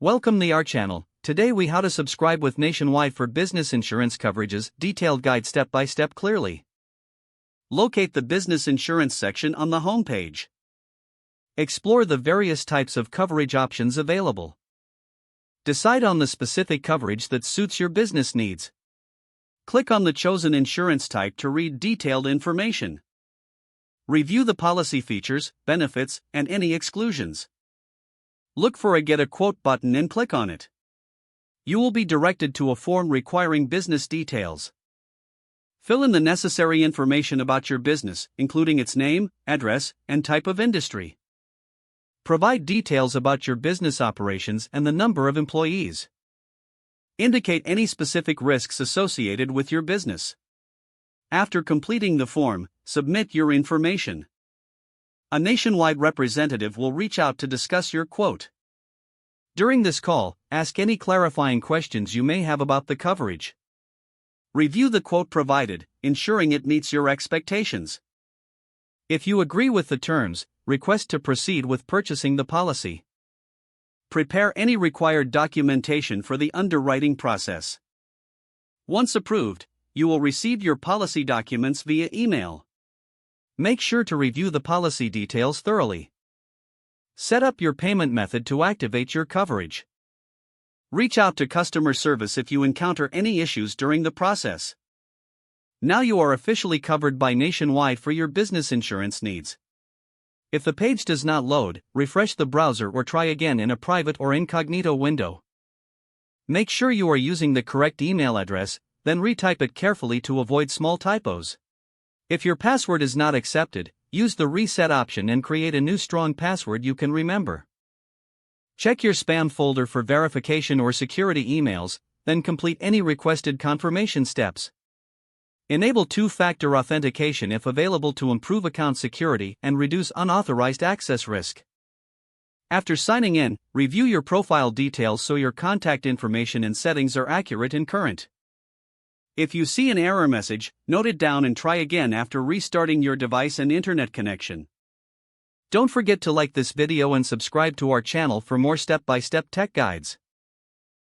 Welcome to our channel. Today we how to subscribe with Nationwide for business insurance coverages, detailed guide step by step clearly. Locate the business insurance section on the home page. Explore the various types of coverage options available. Decide on the specific coverage that suits your business needs. Click on the chosen insurance type to read detailed information. Review the policy features, benefits, and any exclusions. Look for a Get a Quote button and click on it. You will be directed to a form requiring business details. Fill in the necessary information about your business, including its name, address, and type of industry. Provide details about your business operations and the number of employees. Indicate any specific risks associated with your business. After completing the form, submit your information. A Nationwide representative will reach out to discuss your quote. During this call, ask any clarifying questions you may have about the coverage. Review the quote provided, ensuring it meets your expectations. If you agree with the terms, request to proceed with purchasing the policy. Prepare any required documentation for the underwriting process. Once approved, you will receive your policy documents via email. Make sure to review the policy details thoroughly. Set up your payment method to activate your coverage. Reach out to customer service if you encounter any issues during the process. Now you are officially covered by Nationwide for your business insurance needs. If the page does not load, refresh the browser or try again in a private or incognito window. Make sure you are using the correct email address, then retype it carefully to avoid small typos. If your password is not accepted, use the reset option and create a new strong password you can remember. Check your spam folder for verification or security emails, then complete any requested confirmation steps. Enable two-factor authentication if available to improve account security and reduce unauthorized access risk. After signing in, review your profile details so your contact information and settings are accurate and current. If you see an error message, note it down and try again after restarting your device and internet connection. Don't forget to like this video and subscribe to our channel for more step-by-step tech guides.